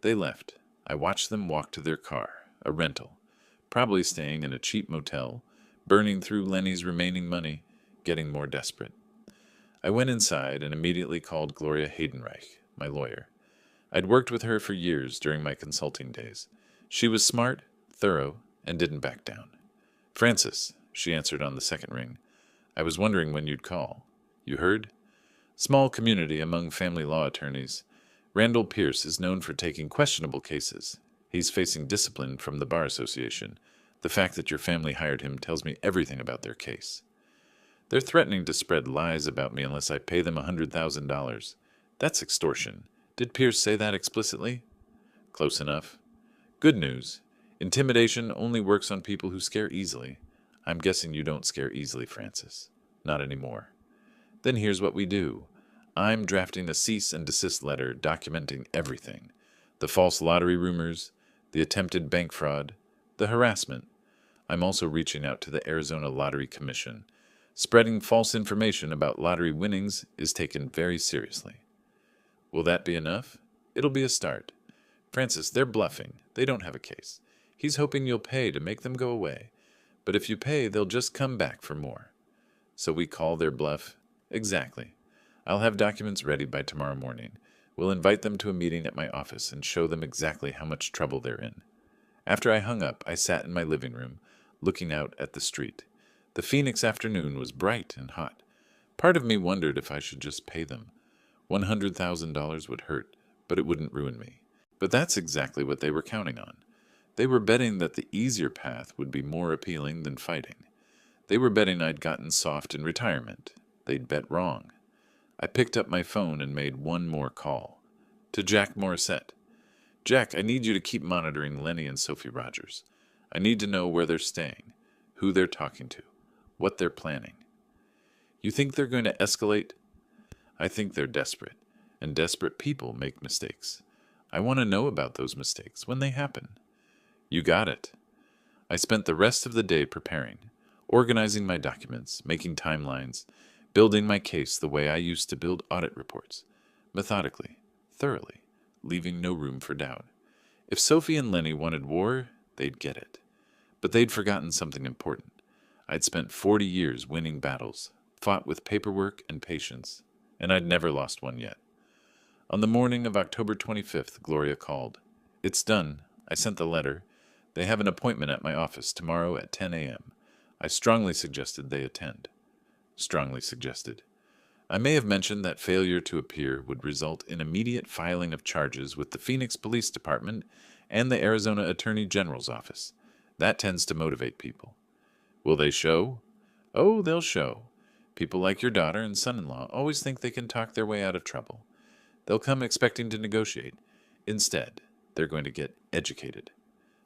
They left. I watched them walk to their car, a rental, probably staying in a cheap motel, burning through Lenny's remaining money, getting more desperate. I went inside and immediately called Gloria Haydenreich, my lawyer. I'd worked with her for years during my consulting days. She was smart, thorough, and didn't back down. Francis, she answered on the second ring. I was wondering when you'd call. You heard? Small community among family law attorneys. Randall Pierce is known for taking questionable cases. He's facing discipline from the Bar Association. The fact that your family hired him tells me everything about their case. They're threatening to spread lies about me unless I pay them $100,000. That's extortion. Did Pierce say that explicitly? Close enough. Good news. Intimidation only works on people who scare easily. I'm guessing you don't scare easily, Francis. Not anymore. Then here's what we do. I'm drafting a cease and desist letter documenting everything. The false lottery rumors, the attempted bank fraud, the harassment. I'm also reaching out to the Arizona Lottery Commission. Spreading false information about lottery winnings is taken very seriously. Will that be enough? It'll be a start. Francis, they're bluffing. They don't have a case. He's hoping you'll pay to make them go away. But if you pay, they'll just come back for more. So we call their bluff? Exactly. I'll have documents ready by tomorrow morning. We'll invite them to a meeting at my office and show them exactly how much trouble they're in. After I hung up, I sat in my living room, looking out at the street. The Phoenix afternoon was bright and hot. Part of me wondered if I should just pay them. $100,000 would hurt, but it wouldn't ruin me. But that's exactly what they were counting on. They were betting that the easier path would be more appealing than fighting. They were betting I'd gotten soft in retirement. They'd bet wrong. I picked up my phone and made one more call. To Jack Morissette. Jack, I need you to keep monitoring Lenny and Sophie Rogers. I need to know where they're staying, who they're talking to, what they're planning. You think they're going to escalate? I think they're desperate, and desperate people make mistakes. I want to know about those mistakes when they happen. You got it. I spent the rest of the day preparing, organizing my documents, making timelines, building my case the way I used to build audit reports, methodically, thoroughly, leaving no room for doubt. If Sophie and Lenny wanted war, they'd get it. But they'd forgotten something important. I'd spent 40 years winning battles, fought with paperwork and patience, and I'd never lost one yet. On the morning of October 25th, Gloria called. It's done. I sent the letter. They have an appointment at my office tomorrow at 10 a.m. I strongly suggested they attend. Strongly suggested. I may have mentioned that failure to appear would result in immediate filing of charges with the Phoenix Police Department and the Arizona Attorney General's office. That tends to motivate people. Will they show? Oh, they'll show. People like your daughter and son-in-law always think they can talk their way out of trouble. They'll come expecting to negotiate. Instead, they're going to get educated.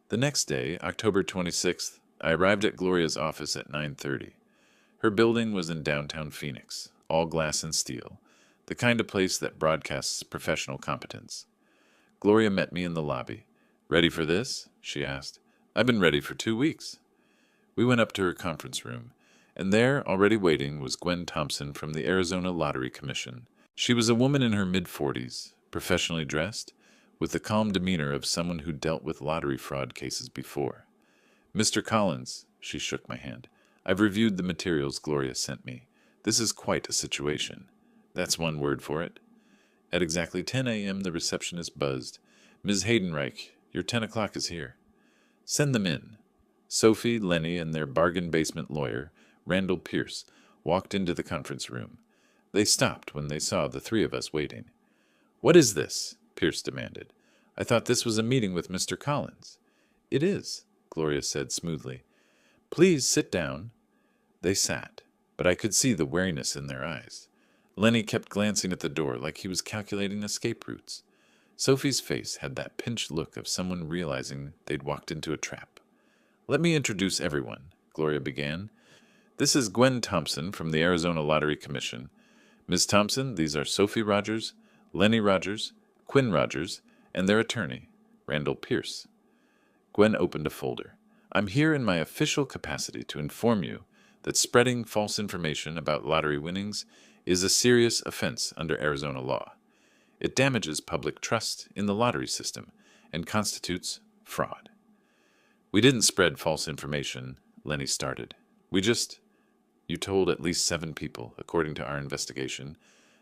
The next day, October 26th, I arrived at Gloria's office at 9:30. Her building was in downtown Phoenix, all glass and steel, the kind of place that broadcasts professional competence. Gloria met me in the lobby. Ready for this? She asked. I've been ready for 2 weeks. We went up to her conference room, and there, already waiting, was Gwen Thompson from the Arizona Lottery Commission. She was a woman in her mid-40s, professionally dressed, with the calm demeanor of someone who dealt with lottery fraud cases before. Mr. Collins, she shook my hand. I've reviewed the materials Gloria sent me. This is quite a situation. That's one word for it. At exactly 10 a.m. the receptionist buzzed. Ms. Haydenreich, your 10 o'clock is here. Send them in. Sophie, Lenny, and their bargain basement lawyer, Randall Pierce, walked into the conference room. They stopped when they saw the three of us waiting. What is this? Pierce demanded. I thought this was a meeting with Mr. Collins. It is, Gloria said smoothly. Please sit down. They sat, but I could see the wariness in their eyes. Lenny kept glancing at the door like he was calculating escape routes. Sophie's face had that pinched look of someone realizing they'd walked into a trap. Let me introduce everyone, Gloria began. This is Gwen Thompson from the Arizona Lottery Commission. Ms. Thompson, these are Sophie Rogers, Lenny Rogers, Quinn Rogers, and their attorney, Randall Pierce. Gwen opened a folder. I'm here in my official capacity to inform you that spreading false information about lottery winnings is a serious offense under Arizona law. It damages public trust in the lottery system and constitutes fraud. We didn't spread false information, Lenny started. You told at least 7 people, according to our investigation,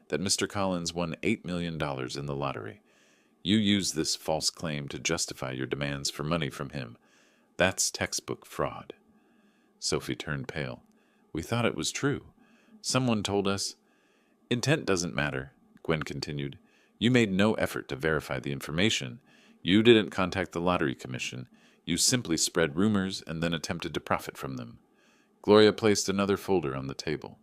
that Mr. Collins won $8 million in the lottery. You used this false claim to justify your demands for money from him. That's textbook fraud. Sophie turned pale. We thought it was true. Someone told us. Intent doesn't matter, Gwen continued. You made no effort to verify the information. You didn't contact the Lottery Commission. You simply spread rumors and then attempted to profit from them. Gloria placed another folder on the table.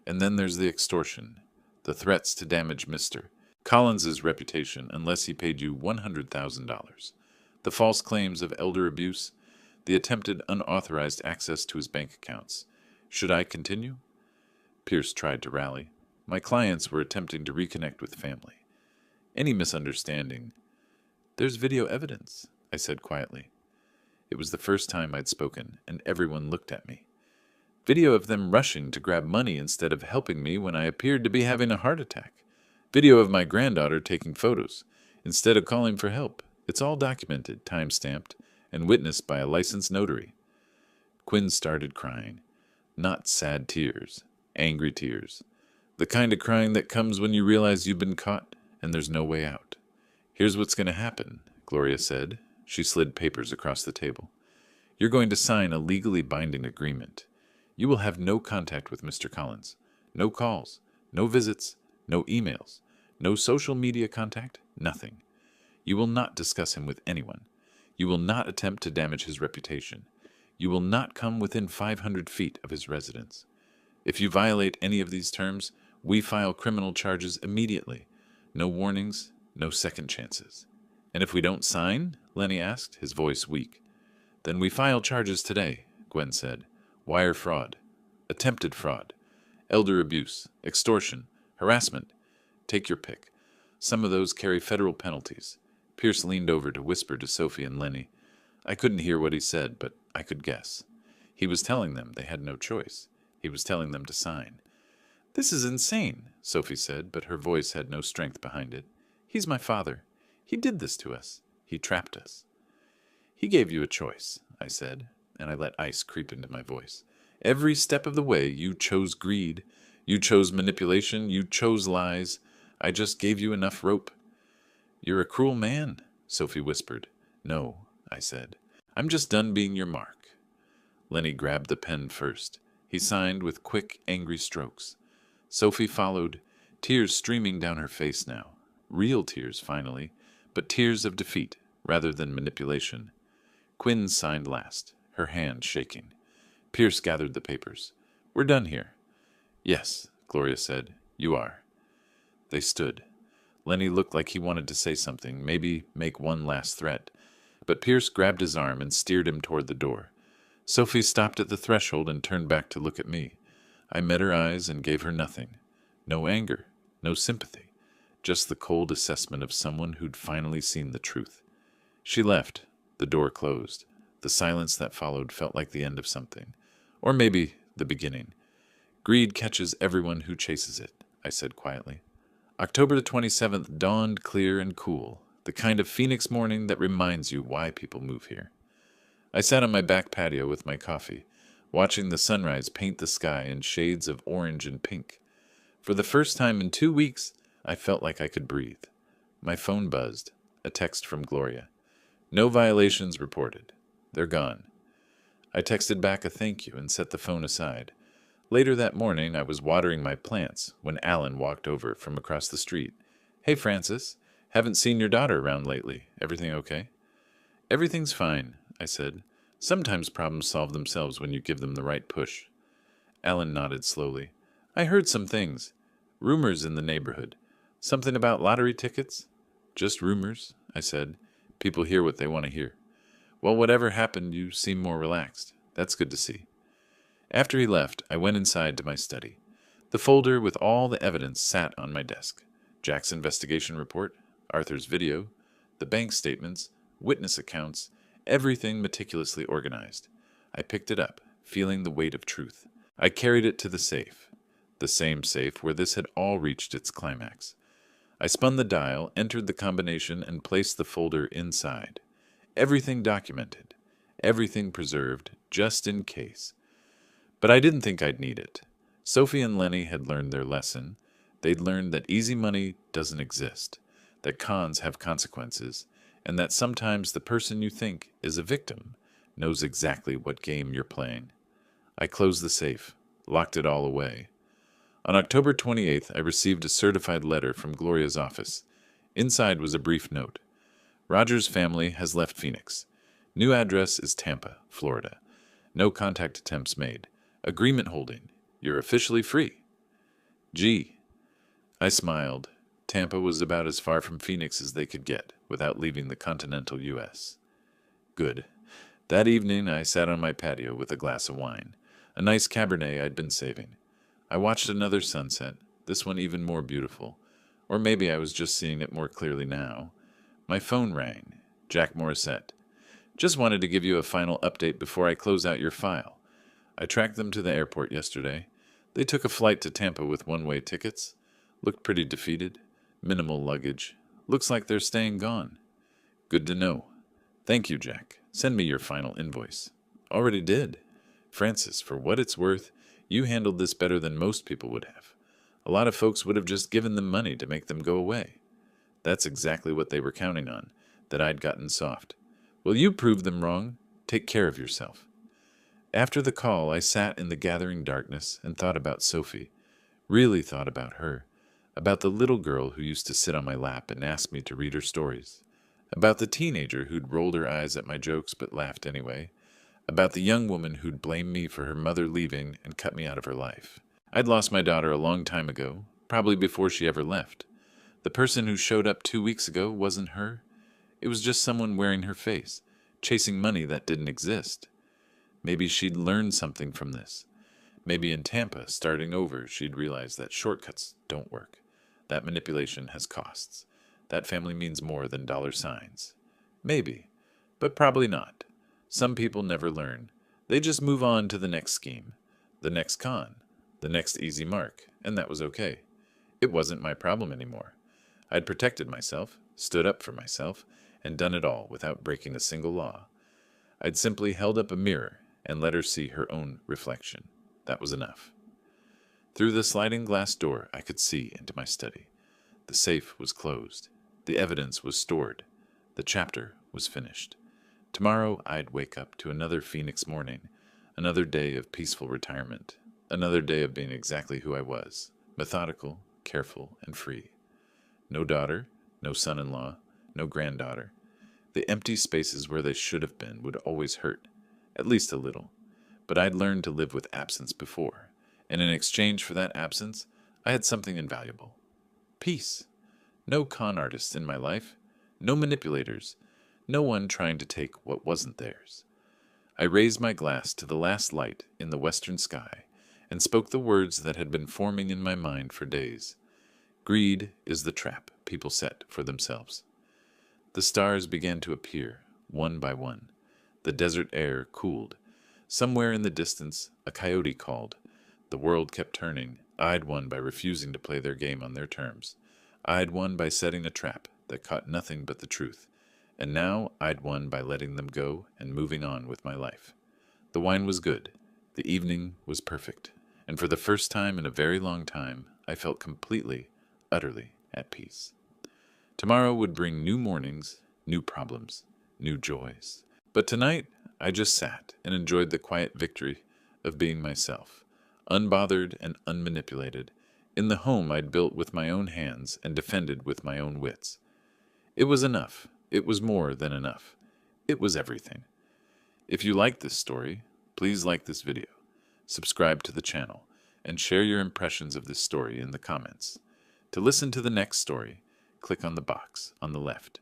And then there's the extortion, the threats to damage Mr. Collins's reputation unless he paid you $100,000, the false claims of elder abuse, the attempted unauthorized access to his bank accounts. Should I continue? Pierce tried to rally. My clients were attempting to reconnect with family. Any misunderstanding. There's video evidence, I said quietly. It was the first time I'd spoken, and everyone looked at me. Video of them rushing to grab money instead of helping me when I appeared to be having a heart attack. Video of my granddaughter taking photos instead of calling for help. It's all documented, time-stamped, and witnessed by a licensed notary. Quinn started crying. Not sad tears, angry tears. The kind of crying that comes when you realize you've been caught and there's no way out. Here's what's going to happen, Gloria said. She slid papers across the table. You're going to sign a legally binding agreement. You will have no contact with Mr. Collins. No calls, no visits, no emails, no social media contact, nothing. You will not discuss him with anyone. You will not attempt to damage his reputation. You will not come within 500 feet of his residence. If you violate any of these terms, we file criminal charges immediately. No warnings, no second chances. And if we don't sign? Lenny asked, his voice weak. Then we file charges today, Gwen said. Wire fraud, attempted fraud, elder abuse, extortion, harassment. Take your pick. Some of those carry federal penalties. Pierce leaned over to whisper to Sophie and Lenny. I couldn't hear what he said, but I could guess. He was telling them they had no choice. He was telling them to sign. This is insane, Sophie said, but her voice had no strength behind it. He's my father. He did this to us. He trapped us. He gave you a choice, I said, and I let ice creep into my voice. Every step of the way, you chose greed. You chose manipulation. You chose lies. I just gave you enough rope. You're a cruel man, Sophie whispered. No, I said. I'm just done being your mark. Lenny grabbed the pen first. He signed with quick, angry strokes. Sophie followed, tears streaming down her face now. Real tears, finally, but tears of defeat rather than manipulation. Quinn signed last, her hand shaking. Pierce gathered the papers. We're done here. Yes, Gloria said. You are. They stood. Lenny looked like he wanted to say something, maybe make one last threat. But Pierce grabbed his arm and steered him toward the door. Sophie stopped at the threshold and turned back to look at me. I met her eyes and gave her nothing. No anger, no sympathy, just the cold assessment of someone who'd finally seen the truth. She left. The door closed. The silence that followed felt like the end of something. Or maybe the beginning. Greed catches everyone who chases it, I said quietly. October the 27th dawned clear and cool, the kind of Phoenix morning that reminds you why people move here. I sat on my back patio with my coffee, watching the sunrise paint the sky in shades of orange and pink. For the first time in 2 weeks, I felt like I could breathe. My phone buzzed, a text from Gloria. No violations reported. They're gone. I texted back a thank you and set the phone aside. Later that morning, I was watering my plants when Alan walked over from across the street. Hey, Francis. Haven't seen your daughter around lately. Everything okay? Everything's fine, I said. Sometimes problems solve themselves when you give them the right push. Alan nodded slowly. I heard some things. Rumors in the neighborhood. Something about lottery tickets? Just rumors, I said. People hear what they want to hear. Well, whatever happened, you seem more relaxed. That's good to see. After he left, I went inside to my study. The folder with all the evidence sat on my desk. Jack's investigation report, Arthur's video, the bank statements, witness accounts, everything meticulously organized. I picked it up, feeling the weight of truth. I carried it to the same safe where this had all reached its climax. I spun the dial, entered the combination, and placed the folder inside. Everything documented, everything preserved, just in case. But I didn't think I'd need it. Sophie and Lenny had learned their lesson. They'd learned that easy money doesn't exist, that cons have consequences, and that sometimes the person you think is a victim knows exactly what game you're playing. I closed the safe, locked it all away. On October 28th, I received a certified letter from Gloria's office. Inside was a brief note. Roger's family has left Phoenix. New address is Tampa, Florida. No contact attempts made. Agreement holding. You're officially free. Gee. I smiled. Tampa was about as far from Phoenix as they could get, without leaving the continental U.S. Good. That evening I sat on my patio with a glass of wine, a nice Cabernet I'd been saving. I watched another sunset, this one even more beautiful. Or maybe I was just seeing it more clearly now. My phone rang. Jack Morissette. Just wanted to give you a final update before I close out your file. I tracked them to the airport yesterday. They took a flight to Tampa with one-way tickets. Looked pretty defeated. Minimal luggage. Looks like they're staying gone. Good to know. Thank you, Jack. Send me your final invoice. Already did. Francis, for what it's worth, you handled this better than most people would have. A lot of folks would have just given them money to make them go away. That's exactly what they were counting on, that I'd gotten soft. Well, you proved them wrong. Take care of yourself. After the call, I sat in the gathering darkness and thought about Sophie. Really thought about her. About the little girl who used to sit on my lap and ask me to read her stories. About the teenager who'd rolled her eyes at my jokes but laughed anyway. About the young woman who'd blamed me for her mother leaving and cut me out of her life. I'd lost my daughter a long time ago, probably before she ever left. The person who showed up 2 weeks ago wasn't her. It was just someone wearing her face, chasing money that didn't exist. Maybe she'd learned something from this. Maybe in Tampa, starting over, she'd realized that shortcuts don't work. That manipulation has costs. That family means more than dollar signs. Maybe, but probably not. Some people never learn. They just move on to the next scheme, the next con, the next easy mark, and that was okay. It wasn't my problem anymore. I'd protected myself, stood up for myself, and done it all without breaking a single law. I'd simply held up a mirror and let her see her own reflection. That was enough. Through the sliding glass door, I could see into my study. The safe was closed. The evidence was stored. The chapter was finished. Tomorrow I'd wake up to another Phoenix morning, another day of peaceful retirement, another day of being exactly who I was, methodical, careful, and free. No daughter, no son-in-law, no granddaughter. The empty spaces where they should have been would always hurt, at least a little. But I'd learned to live with absence before, and in exchange for that absence, I had something invaluable. Peace. No con artists in my life, no manipulators, no one trying to take what wasn't theirs. I raised my glass to the last light in the western sky and spoke the words that had been forming in my mind for days. Greed is the trap people set for themselves. The stars began to appear, one by one. The desert air cooled. Somewhere in the distance, a coyote called. The world kept turning. I'd won by refusing to play their game on their terms. I'd won by setting a trap that caught nothing but the truth. And now I'd won by letting them go and moving on with my life. The wine was good. The evening was perfect. And for the first time in a very long time, I felt completely, utterly at peace. Tomorrow would bring new mornings, new problems, new joys. But tonight, I just sat and enjoyed the quiet victory of being myself, unbothered and unmanipulated, in the home I'd built with my own hands and defended with my own wits. It was enough. It was more than enough. It was everything. If you like this story, please like this video, subscribe to the channel, and share your impressions of this story in the comments. To listen to the next story, click on the box on the left.